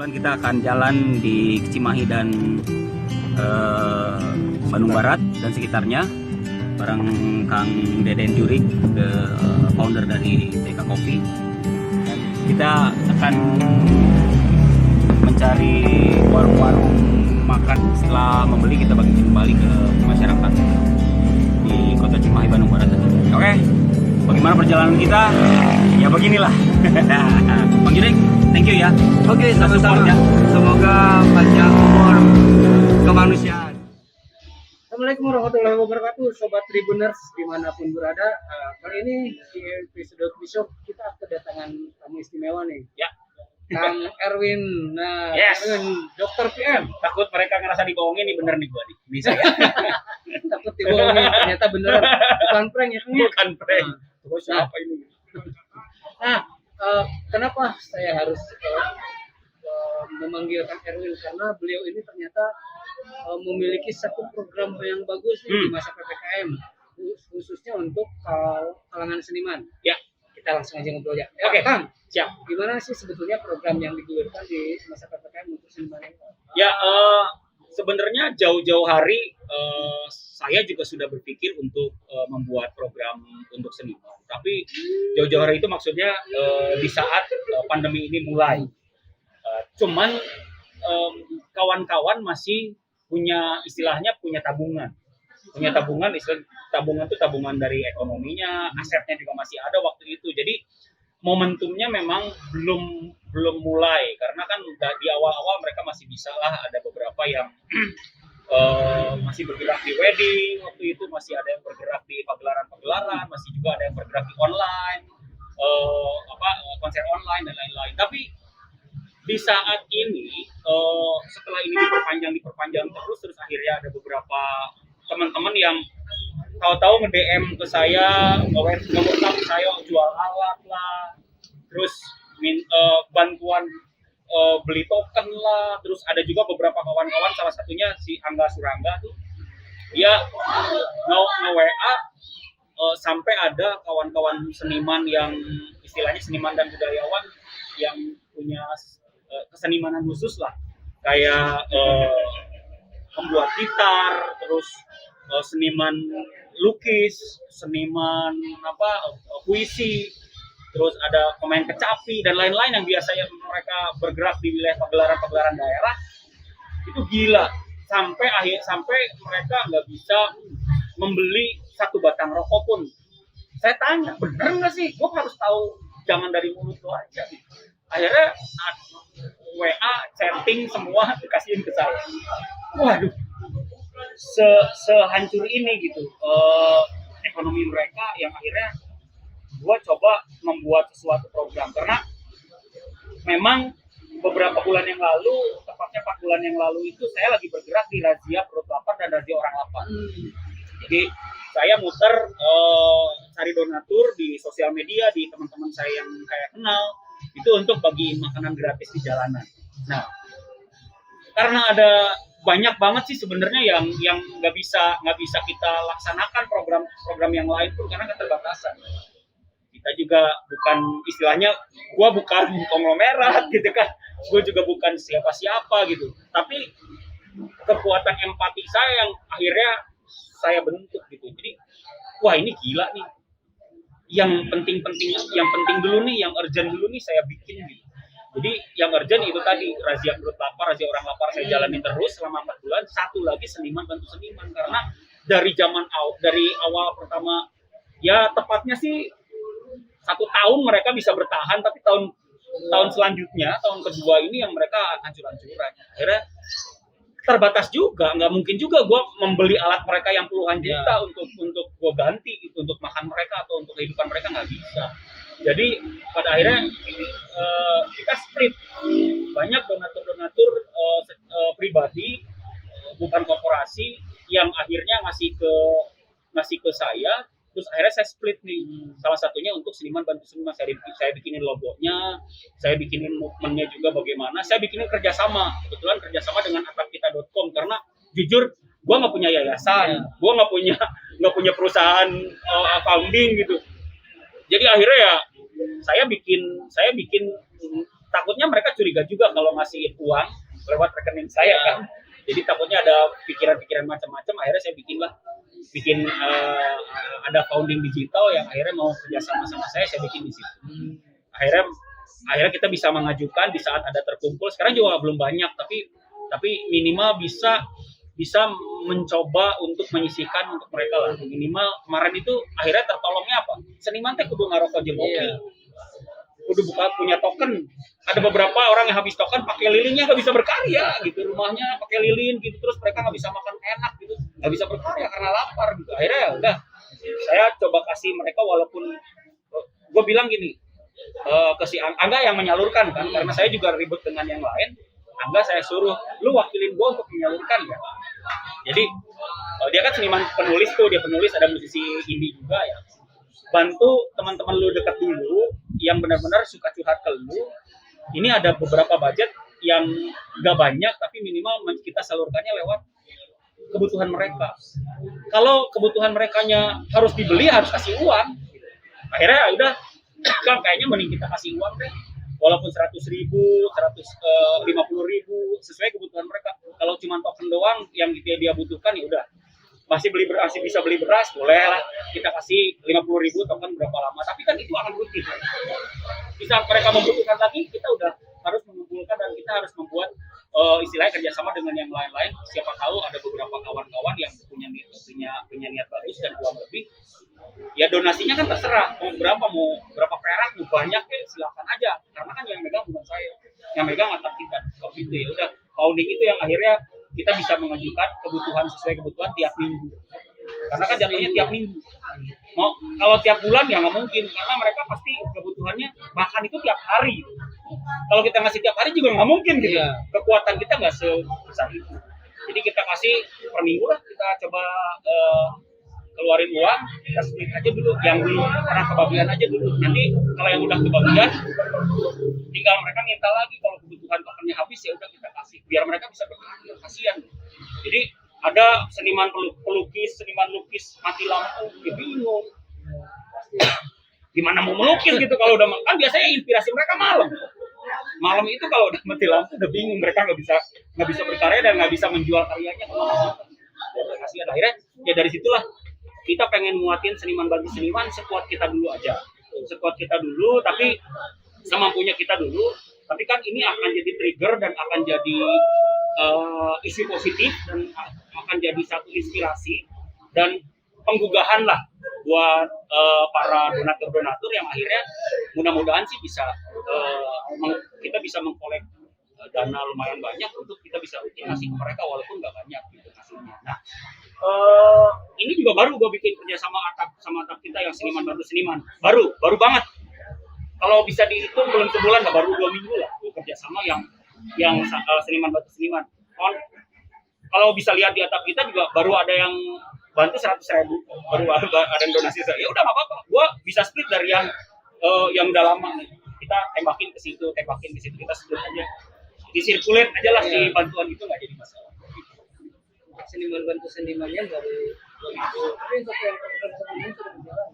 Kebetulan kita akan jalan di Cimahi dan Bandung Barat dan sekitarnya bareng Kang Deden Jurik, founder dari TK Kopi. Kita akan mencari warung-warung makan. Setelah membeli, kita bagi kembali ke masyarakat di kota Cimahi, Bandung Barat. Oke, bagaimana perjalanan kita? Ya beginilah. Bang Jurik, thank you ya. Oke, sama-sama. Semoga panjang umur kemanusiaan. Assalamualaikum warahmatullahi wabarakatuh, Sobat Tribuners dimanapun berada. Kali ini di episode besok kita kedatangan tamu istimewa nih. Ya. Kang Erwin. Nah, Yes. Erwin, Dokter PM. Takut mereka ngerasa dibohongin nih, bener nih gua nih. Bisa ya? Takut dibohongin, ternyata beneran. Bukan prank ya, Kang? Bukan prank. Terus Siapa ini? Nah, kenapa saya harus memanggil Kang Erwin? Karena beliau ini ternyata memiliki satu program yang bagus nih di masa PPKM, khususnya untuk kalangan seniman. Ya, Kita langsung aja ngobrol ya. Oke. Kang, siap. gimana sih sebetulnya program yang digulirkan di masa PPKM untuk seniman ini? Ya, sebenarnya jauh-jauh hari saya juga sudah berpikir untuk membuat program untuk seniman. Tapi jauh-jauh hari itu maksudnya di saat pandemi ini mulai. Cuman kawan-kawan masih istilahnya punya tabungan. Punya tabungan, istilah tabungan itu tabungan dari ekonominya, asetnya juga masih ada waktu itu. Jadi momentumnya memang belum mulai, karena kan di awal-awal mereka masih bisa lah, ada beberapa yang masih bergerak di wedding waktu itu, masih ada yang bergerak di pagelaran, masih juga ada yang bergerak di online, konser online dan lain-lain. Tapi di saat ini setelah ini diperpanjang terus akhirnya ada beberapa teman-teman yang tahu-tahu nge-DM ke saya, nge-WhatsApp saya jual alat lah, terus bantuan beli token lah, terus ada juga beberapa kawan-kawan, salah satunya si Angga Surangga tuh, dia nge-WA sampai ada kawan-kawan seniman yang istilahnya seniman dan budayawan yang punya kesenimanan khusus lah, kayak membuat gitar, terus seniman lukis, seniman puisi, terus ada pemain kecapi dan lain-lain yang biasanya mereka bergerak di wilayah pagelaran daerah. Itu gila, sampai mereka nggak bisa membeli satu batang rokok pun. Saya tanya, bener nggak sih? Gue harus tahu, jangan dari mulut lo aja. Akhirnya WA, chatting semua dikasihin ke saya. Waduh, sehancur ini gitu ekonomi mereka, yang akhirnya gue coba membuat sesuatu program, karena memang beberapa bulan yang lalu, tepatnya 4 bulan yang lalu itu saya lagi bergerak di razia perut lapar dan razia orang lapar. Jadi saya muter cari donatur di sosial media, di teman-teman saya yang saya kenal, itu untuk bagi makanan gratis di jalanan. Nah, karena ada banyak banget sih sebenarnya yang nggak bisa kita laksanakan program yang lain pun karena keterbatasan. Kita juga bukan, istilahnya, gue bukan konglomerat gitu kan, gue juga bukan siapa-siapa gitu. Tapi kekuatan empati saya yang akhirnya saya bentuk gitu. Jadi, wah ini gila nih. Yang penting dulu nih, yang urgent dulu nih saya bikin gitu. Jadi yang urgent itu tadi razia perut lapar, razia orang lapar saya jalanin terus selama 4 bulan. Satu lagi seniman bantu seniman, karena dari awal pertama, ya tepatnya sih 1 tahun mereka bisa bertahan, tapi tahun selanjutnya, tahun kedua ini yang mereka hancur-hancuran. Akhirnya terbatas juga, nggak mungkin juga gue membeli alat mereka yang puluhan juta untuk gue ganti gitu, untuk makan mereka atau untuk kehidupan mereka, nggak bisa. Jadi pada akhirnya kita split, banyak donatur pribadi, bukan korporasi, yang akhirnya ngasih ke saya. Terus akhirnya saya split nih, salah satunya untuk seniman bantu seniman. Saya bikinin logonya, saya bikinin movementnya juga bagaimana. Saya bikinin kerjasama, kebetulan kerjasama dengan atapkita.com, karena jujur gue nggak punya yayasan, gue nggak punya perusahaan founding gitu. Jadi akhirnya ya saya bikin takutnya mereka curiga juga kalau ngasih uang lewat rekening saya kan. Jadi takutnya ada pikiran-pikiran macam-macam. Akhirnya saya bikin ada founding digital yang akhirnya mau kerjasama sama saya bikin di situ. Akhirnya kita bisa mengajukan di saat ada terkumpul. Sekarang juga belum banyak, tapi minimal bisa mencoba untuk menyisihkan untuk mereka lah. Minimal kemarin itu akhirnya tertolongnya apa? Seniman teh kudu ngarokok jeung kopi. Kudu punya token. Ada beberapa orang yang habis token pakai lilinnya nggak bisa berkarya gitu, rumahnya pakai lilin gitu, terus mereka nggak bisa makan enak gitu, nggak bisa berkarya karena lapar gitu. Akhirnya ya udah, saya coba kasih mereka, walaupun gue bilang gini ke si Angga yang menyalurkan kan, karena saya juga ribut dengan yang lain. Angga saya suruh, lu wakilin gue untuk menyalurkan ya. Jadi dia kan seniman penulis tuh, dia penulis, ada musisi indie juga ya. Bantu teman-teman lu dekat dulu yang benar-benar suka curhat ke lu. Ini ada beberapa budget yang gak banyak, tapi minimal kita salurkannya lewat kebutuhan mereka. Kalau kebutuhan merekanya harus dibeli, harus kasih uang. Akhirnya ya udah, kan kayaknya mending kita kasih uang deh. Walaupun 100.000, 150.000 sesuai kebutuhan mereka. Kalau cuma token doang yang dia butuhkan, ya udah. Masih bisa beli beras, boleh lah kita kasih 50.000 token berapa lama, tapi kan itu akan rutin. Bisa mereka membutuhkan lagi, kita udah harus mengumpulkan dan kita harus membuat istilahnya kerjasama dengan yang lain-lain. Siapa tahu ada beberapa kawan-kawan yang punya niat bagus dan uang lebih. Ya donasinya kan terserah, mau berapa perak, mau banyak ya silakan aja. Karena kan yang megang bukan saya, yang megang atap kita. Kalau gitu ya udah, founding itu yang akhirnya kita bisa mengajukan kebutuhan sesuai kebutuhan tiap minggu. Karena kan jatuhnya tiap minggu. Kalau tiap bulan ya nggak mungkin, karena mereka pasti kebutuhannya bahkan itu tiap hari. Kalau kita ngasih tiap hari juga nggak mungkin gitu. Kekuatan kita nggak sebesar itu. Jadi kita kasih per minggu lah, kita coba keluarin uang, kita split aja dulu. Yang belum pernah kebagian aja dulu. Nanti kalau yang udah kebagian, tinggal mereka minta lagi. Kalau kebutuhan tokennya habis ya udah kita kasih, biar mereka bisa berkarya. Kasihan. Jadi ada seniman pelukis, seniman lukis mati lampu, dia bingung. Gimana mau melukis gitu kalau udah kan biasanya inspirasi mereka malam itu kalau udah mati lampu udah bingung, mereka nggak bisa berkarya dan nggak bisa menjual karyanya. Kasihan. Akhirnya ya dari situlah kita pengen muatin seniman bantu seniman sekuat kita dulu aja, tapi semampunya kita dulu. Tapi kan ini akan jadi trigger dan akan jadi isu positif dan akan jadi satu inspirasi dan penggugahan lah buat para donatur yang akhirnya mudah-mudahan sih bisa kita bisa mengkolek dana lumayan banyak untuk kita bisa rutin ngasih ke mereka walaupun nggak banyak gitu hasilnya. Nah ini juga baru gue bikin kerjasama sama atap kita yang seniman bantu seniman, baru banget. Kalau bisa dihitung belum sebulan, nggak, baru 2 minggu lah gue kerjasama yang seniman bantu seniman. Kalau bisa lihat di atap kita juga baru ada yang bantu 100.000, baru ada yang donasi. Ya udah nggak apa-apa, gue bisa split dari yang udah lama. Kita tembakin ke situ, kita split aja, disirkulet aja lah si bantuan itu, nggak jadi masalah. Seniman bantu senimannya baru 2 minggu. Tapi untuk yang program sebelumnya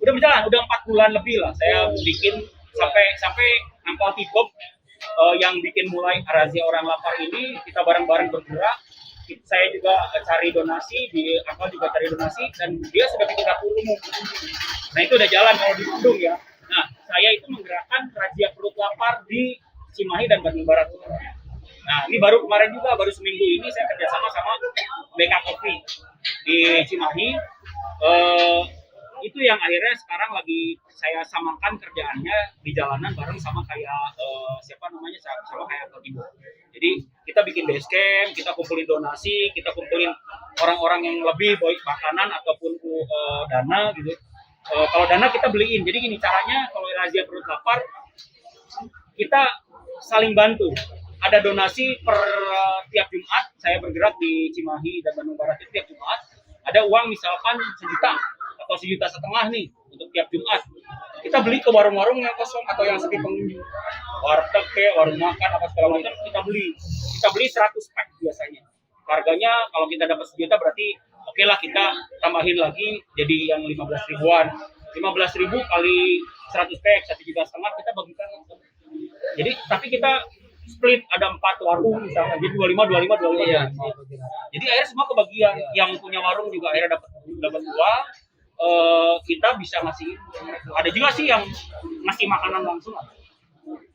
udah berjalan, udah 4 bulan lebih lah. Saya bikin sampai Angkau Tibok yang bikin mulai razia orang lapar ini, kita bareng-bareng bergerak. Saya juga cari donasi, Angkau juga cari donasi, dan dia sudah bikin dapur umum. Nah itu udah jalan kalau di Bandung ya. Nah saya itu menggerakkan razia perut lapar di Cimahi dan Bandung Barat. Nah ini baru kemarin juga, baru seminggu ini saya kerjasama sama BK Coffee di Cimahi. Itu yang akhirnya sekarang lagi saya samakan kerjaannya di jalanan bareng sama kayak sama kayak Tibo. Jadi kita bikin base camp, kita kumpulin donasi, kita kumpulin orang-orang yang lebih baik makanan ataupun dana gitu. Kalau dana kita beliin. Jadi gini caranya, kalau razia perut lapar kita saling bantu. Ada donasi per tiap Jumat, saya bergerak di Cimahi dan Bandung Barat itu tiap Jumat. Ada uang misalkan 1 juta atau 1,5 juta nih untuk tiap Jumat. Kita beli ke warung-warung yang kosong atau yang sepi pengunjung. Warteg kayak warung makan apa segala macam kita beli 100 pack biasanya. Harganya kalau kita dapat 1 juta berarti oke lah, kita tambahin lagi jadi yang 15 ribuan. 15.000 kali 100 pack 1,5 juta kita bagikan Jadi tapi kita split ada 4 warung misalnya, jadi 25. Iya. Jadi akhirnya semua kebagian. Yang punya warung juga akhirnya dapat uang. Kita bisa ngasih. Ada juga sih yang ngasih makanan langsung.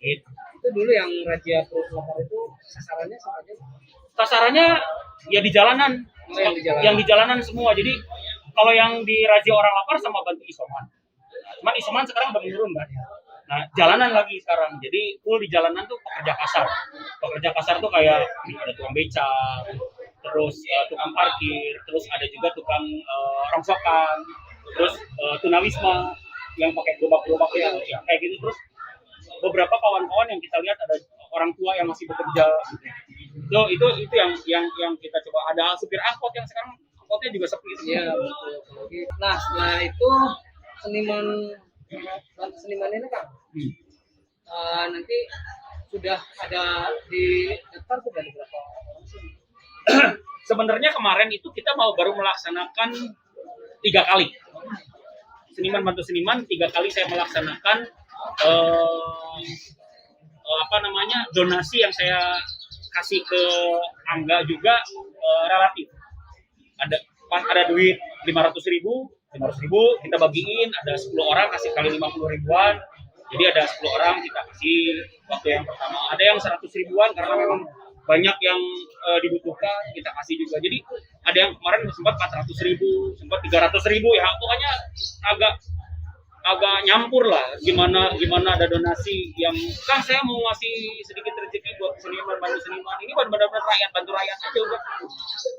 Gitu. Itu dulu yang razia perut lapar itu sasarannya sama aja. Sasarannya ya di jalanan. Yang di jalanan semua. Jadi kalau yang di razia orang lapar sama bantu isoman. Cuman isoman sekarang udah menurun kan. Nah, jalanan lagi sekarang. Jadi full di jalanan tuh pekerja kasar. Pekerja kasar tuh kayak ada tukang becak, terus tukang parkir, terus ada juga tukang rongsokan, terus tunawisma yang pakai gerobak-gerobak ya, kayak gitu. Terus beberapa kawan-kawan yang kita lihat ada orang tua yang masih bekerja gitu. Itu yang kita coba. Ada supir angkot yang sekarang angkotnya juga sepi. Iya, betul. Nah, setelah itu seniman ini kan nanti sudah ada di daftar sudah ada berapa orang sih? Sebenarnya kemarin itu kita baru melaksanakan 3 kali. Seniman bantu seniman 3 kali saya melaksanakan donasi yang saya kasih ke Angga juga relatif. Ada duit 500.000 kita bagiin, ada 10 orang kasih kali 50 ribuan. Jadi ada 10 orang kita kasih waktu yang pertama. Ada yang 100 ribuan karena memang banyak yang dibutuhkan, kita kasih juga. Jadi ada yang kemarin sempat 400.000, sempat 300.000 ya. Pokoknya agak nyampur lah. Gimana ada donasi yang kan saya mau ngasih sedikit rezeki buat seniman bantu seniman. Ini benar-benar rakyat, bantu rakyat aja udah.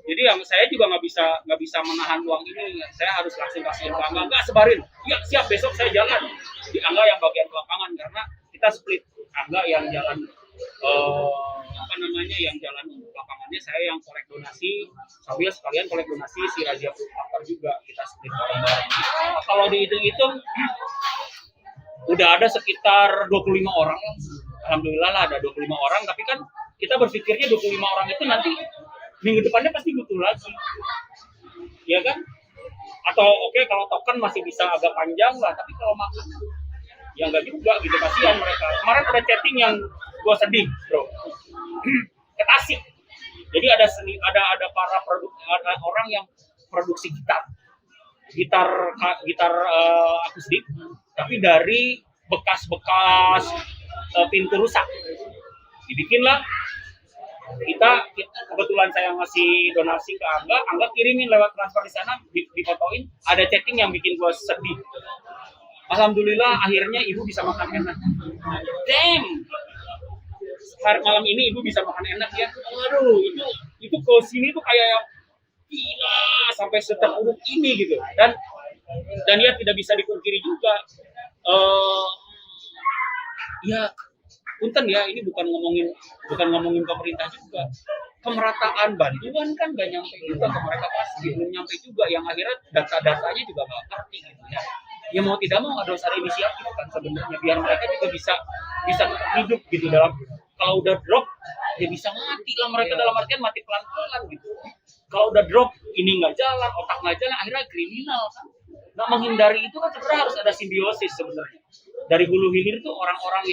Jadi yang saya juga nggak bisa menahan uang ini. Saya harus langsung kasihin ke Angga, nggak sebarin. Ya siap, besok saya jalan. Di Angga yang bagian lapangan karena kita split. Angga yang jalan yang jalan lapangannya, saya yang kolek donasi, sambil sekalian kolek donasi si razia perut lapar juga kita split bareng-bareng. Kalau dihitung-hitung udah ada sekitar 25 orang. Alhamdulillah lah ada 25 orang, tapi kan kita berpikirnya 25 orang itu nanti minggu depannya pasti butuh lagi. Ya kan? Atau oke, kalau token masih bisa agak panjang lah, tapi kalau makan ya nggak juga gitu, kasihan mereka. Kemarin ada chatting yang gua sedih, bro. Ke Tasik. Jadi ada orang yang produksi gitar akustik, tapi dari bekas pintu rusak. Dibikinlah. Kita kebetulan saya ngasih donasi ke Angga kirimin lewat transfer di sana, difotoin. Ada chatting yang bikin gua sedih. Alhamdulillah akhirnya ibu bisa makan enak. Damn. Malam ini ibu bisa makan enak ya. Waduh, itu ke sini tuh kayak gila sampai seterpuruk ini gitu. Dan dia tidak bisa dipungkiri juga. Ya, punten ya, ini bukan ngomongin pemerintah juga. Pemerataan bantuan kan gak nyampe juga ke mereka, pasti belum nyampe juga, yang akhirnya data-datanya juga gak ngerti gitu ya. Ya mau tidak mau harus ada inisiatif kan sebenarnya biar mereka juga bisa hidup gitu. Dalam kalau udah drop ya bisa mati lah mereka, dalam artian mati pelan-pelan gitu. Kalau udah drop ini nggak jalan, otak nggak jalan, akhirnya kriminal kan. Nah, menghindari itu kan sebenarnya harus ada simbiosis sebenarnya. Dari hulu hilir itu orang-orang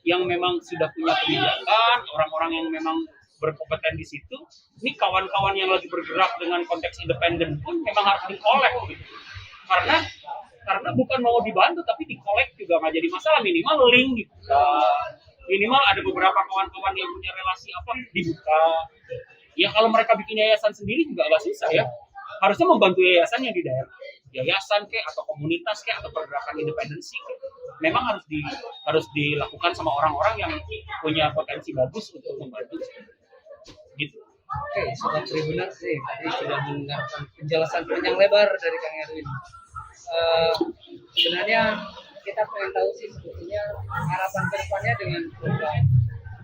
yang memang sudah punya kebijakan, orang-orang yang memang berkompeten di situ. Ini kawan-kawan yang lagi bergerak dengan konteks independen pun memang harus dikolek gitu. Karena bukan mau dibantu tapi dikolek juga nggak jadi masalah, minimal link gitu. Minimal ada beberapa kawan-kawan yang punya relasi dibuka. Ya kalau mereka bikin yayasan sendiri juga agak susah ya. Harusnya membantu yayasan yang di daerah. Yayasan atau komunitas atau pergerakan independensi memang harus dilakukan sama orang-orang yang punya potensi bagus untuk membantu. Gitu. Oke, Sobat Tribuners sih tadi sudah mendengarkan penjelasan panjang lebar dari Kang Erwin. Sebenarnya kita pengen tahu sih sebetulnya harapan kedepannya dengan program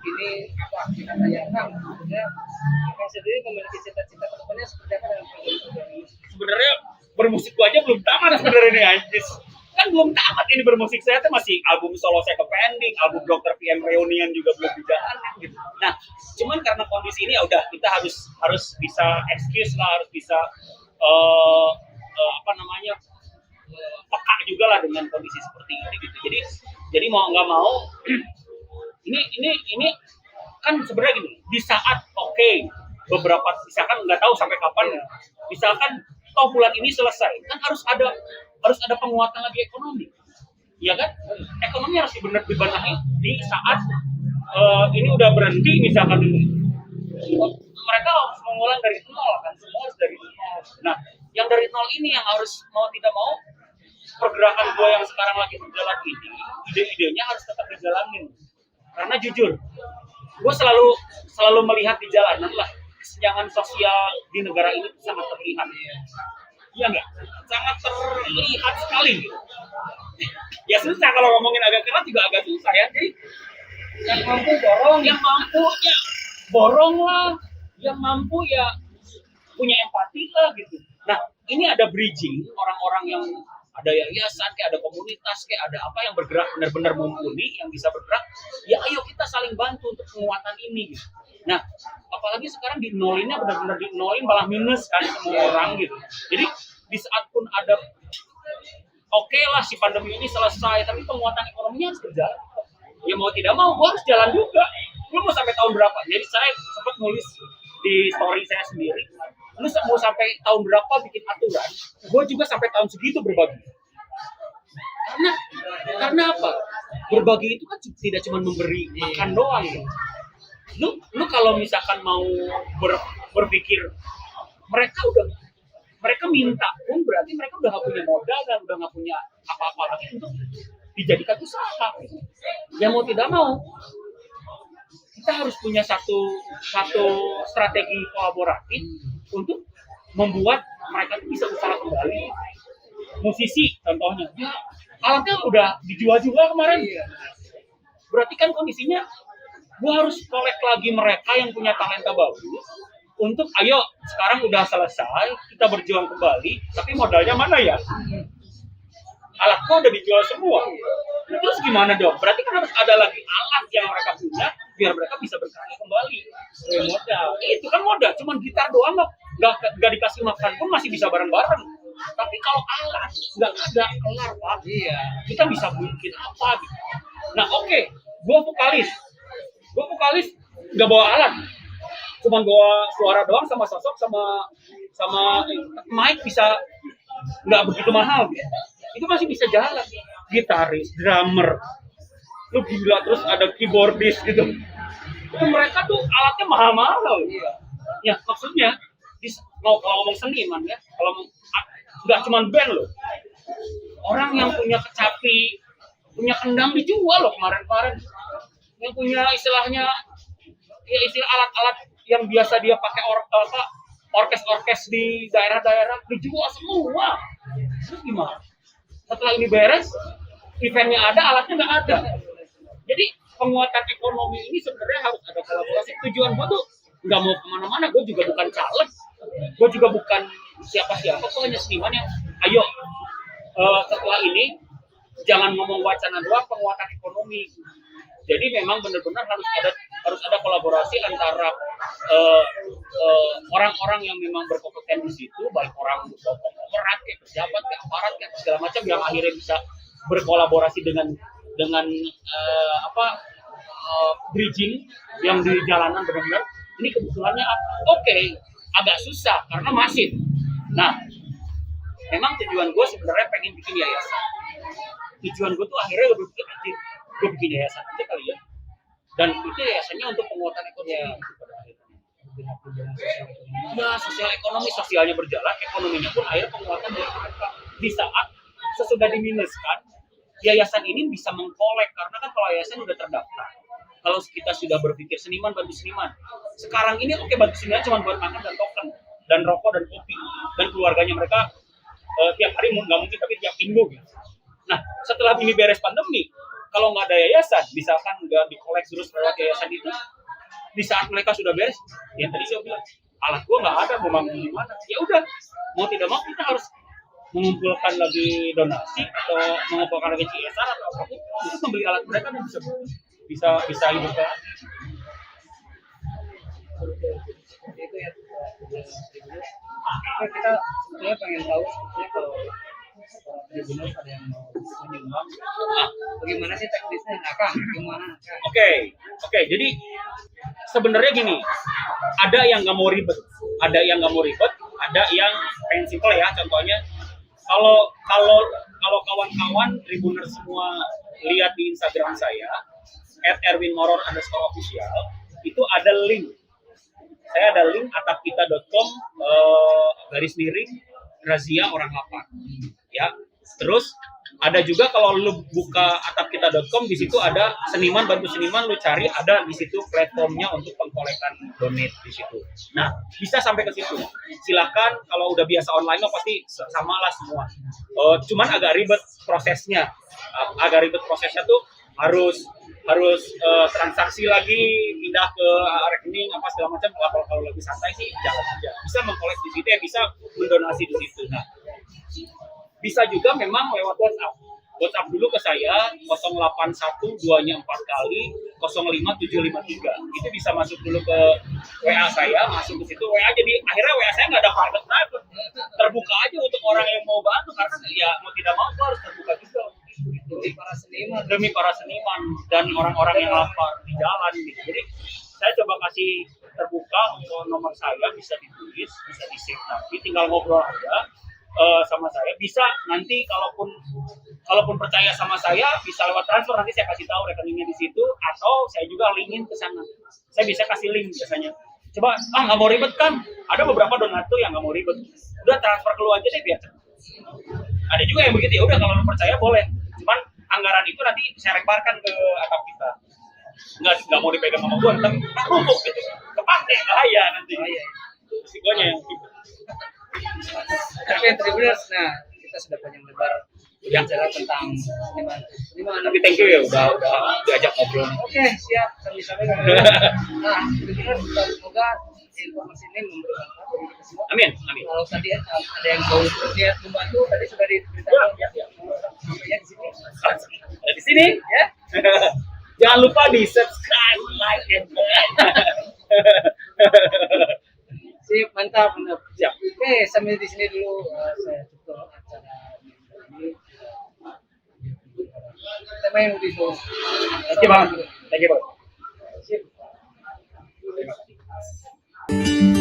ini apa kita tanyakan. Sebenarnya Kang sendiri memiliki cita-cita kedepannya seperti apa dengan program ini? Sebenarnya bermusik gua aja belum tamat sebenarnya nih anjis. Kan belum tamat ini bermusik, saya tuh masih album solo saya ke pending, album Dr. PM Reunion juga belum dijalankan gitu. Nah, cuman karena kondisi ini ya udah kita harus bisa excuse lah, harus bisa peka juga lah dengan kondisi seperti ini gitu. Jadi mau nggak mau ini kan sebenarnya gini, di saat beberapa misalkan nggak tahu sampai kapan, misalkan toh bulan ini selesai, kan harus ada penguatan lagi ekonomi, ya kan? Ekonomi harus dibenahi di saat ini udah berhenti, misalkan mereka harus mengulang dari nol kan, semua harus dari nol. Nah, yang dari nol ini yang harus mau tidak mau pergerakan gue yang sekarang lagi berjalan ini, ide-idenya harus tetap dijalanin. Karena jujur, gue selalu melihat di jalanan lah kesenjangan sosial di negara ini sangat terlihat. Iya nggak? Sangat terlihat sekali. Ya susah kalau ngomongin agak keras juga agak susah ya. Jadi yang mampu borong, yang mampu ya borong lah, yang mampu ya punya empati lah gitu. Nah, ini ada bridging orang-orang yang ada yayasan, kayak ada komunitas, kayak ada apa yang bergerak benar-benar mumpuni, yang bisa bergerak. Ya ayo kita saling bantu untuk penguatan ini gitu. Nah, apalagi sekarang di nolinnya benar-benar di nolin malah minus kan semua orang gitu. Jadi di saat pun ada lah si pandemi ini selesai, tapi penguatan ekonominya harus berjalan. Ya mau tidak mau, gua harus jalan juga. Lu mau sampai tahun berapa? Jadi saya sempat nulis di story saya sendiri, lu mau sampai tahun berapa bikin aturan, gue juga sampai tahun segitu berbagi. Karena apa? Berbagi itu kan tidak cuma memberi makan doang. Lu kalau misalkan mau berpikir mereka minta pun berarti mereka udah nggak punya modal dan udah nggak punya apa-apa lagi untuk dijadikan usaha. Ya mau tidak mau kita harus punya satu strategi kolaboratif untuk membuat mereka bisa usaha kembali. Musisi contohnya, ya, alatnya udah dijual juga kemarin. Berarti kan kondisinya gue harus kolek lagi mereka yang punya talenta bagus untuk ayo sekarang udah selesai kita berjuang kembali, tapi modalnya mana ya? Alat gue udah dijual semua. Terus gimana dong? Berarti kan harus ada lagi alat yang mereka punya biar mereka bisa berkarya kembali. Modal. Itu kan modal, cuman gitar doang nggak dikasih makan pun masih bisa bareng-bareng. Tapi kalau alat nggak ada kelar Pak. Iya. Kita bisa bikin apa gitu. Nah gue vokalis nggak bawa alat, cuman bawa suara doang sama sosok sama mic bisa nggak begitu mahal gitu. Itu masih bisa jalan. Gitaris, drummer, lu gila, terus ada keyboardist gitu. Itu mereka tuh alatnya mahal-mahal. Ya maksudnya kalau ngomong seniman ya, kalau nggak cuma band loh, orang yang punya kecapi, punya kendang dijual loh kemarin, yang punya istilahnya ya istilah alat-alat yang biasa dia pakai orkes di daerah-daerah dijual semua. Terus gimana? Setelah ini beres, eventnya ada, alatnya nggak ada. Jadi penguatan ekonomi ini sebenarnya harus ada kolaborasi. Tujuan gue tuh nggak mau kemana-mana, gue juga bukan caleg, gue juga bukan siapa-siapa, gue hanya seniman yang ayo setelah ini jangan ngomong wacana doang, penguatan ekonomi. Jadi memang benar-benar harus ada kolaborasi antara orang-orang yang memang berkompeten di situ, baik orang pemerat, kayak pejabat, kayak aparat, kayak segala macam yang akhirnya bisa berkolaborasi dengan bridging yang di jalanan benar-benar. Ini kebetulannya agak susah karena masif. Nah, memang tujuan gue sebenarnya pengen bikin yayasan. Tujuan gue tuh akhirnya gue bikin yayasan aja kali ya. Dan itu yayasannya untuk penguatan ekonomi. Ya, sosial ekonomi, sosialnya berjalan, ekonominya pun akhirnya penguatan dari mereka. Di saat sesudah diminuskan, yayasan ini bisa mengkolek, karena kan kalau yayasan udah terdaftar. Kalau kita sudah berpikir seniman bantu seniman, sekarang ini bantu seniman cuma buat makan dan token, dan rokok dan kopi, dan keluarganya mereka tiap hari nggak mungkin tapi tiap minggu gitu. Nah setelah ini beres pandemi, kalau nggak ada yayasan, misalkan nggak dikolek terus lewat yayasan itu, di saat mereka sudah beres, yang tadi saya bilang alat gua nggak ada, mau bangun di mana? Ya udah, mau tidak mau kita harus mengumpulkan lagi donasi atau mengumpulkan lagi CSR atau apapun untuk membeli alat mereka dan bisa hidup lagi. Itu ya. Kita sebetulnya pengen tahu sebetulnya kalau Tribuners ada yang mau menyumbang. Bagaimana sih teknisnya? Kang, gimana? Oke, jadi sebenarnya gini, ada yang nggak mau ribet, ada yang pengen simple ya. Contohnya, kalau kawan-kawan Tribuner semua lihat di Instagram saya @erwinmoror_official, itu ada link. Saya ada link atapkita.com /razia orang lapar. Ya. Terus ada juga kalau lu buka atapkita.com, di situ ada seniman bantu seniman, lu cari ada di situ platformnya untuk pengkolekan donate di situ. Nah, bisa sampai ke situ. Silakan, kalau udah biasa online mah pasti sama lah semua. Cuman agak ribet prosesnya. Tuh harus transaksi lagi, pindah ke rekening apa segala macam. Kalau lagi santai sih jangan aja. Bisa mengkolek di situ ya, bisa mendonasi di situ. Nah, bisa juga memang lewat WhatsApp. WhatsApp dulu ke saya 081-2-nya 4 kali 05753. Itu bisa masuk dulu ke WA saya, masuk ke situ WA. Jadi akhirnya WA saya nggak ada private, terbuka aja untuk orang yang mau bantu, karena ya mau tidak mau harus terbuka juga demi para seniman dan orang-orang yang lapar di jalan gitu. Jadi saya coba kasih terbuka untuk nomor saya, bisa ditulis, bisa di-save nanti, tinggal ngobrol aja sama saya. Bisa nanti kalaupun percaya sama saya, bisa lewat transfer, nanti saya kasih tahu rekeningnya di situ, atau saya juga linkin ke sana. Saya bisa kasih link biasanya. Coba, nggak mau ribet kan? Ada beberapa donatur yang nggak mau ribet. Udah transfer ke lu aja deh biar cepet. Ada juga yang begitu, ya udah kalau lu percaya boleh. Cuman anggaran itu nanti saya lemparkan ke atap kita. Nggak mau dipegang sama gua, tapi numpuk gitu. Kepake, bahaya nanti. Risikonya yang gitu. Oke, Tribuners, nah kita sudah panjang lebar bicara tentang gimana. Tapi thank you ya udah diajak ngobrol. Oke, siap. Sampai-sampai. Nah, Tribuners, semoga informasi ini memberi manfaat bagi kita semua. Amin. Kalau tadi ada yang mau berniat membantu, tadi sudah diberitakan. Sampainya di sini. Di sini Ya. Jangan lupa di subscribe, like, and comment. Sip, mantap. Siap. Oke, sampai di sini dulu saya tutup acara ini. Tema yang lebih dulu. Thank you, Bang. Sip. Terima kasih.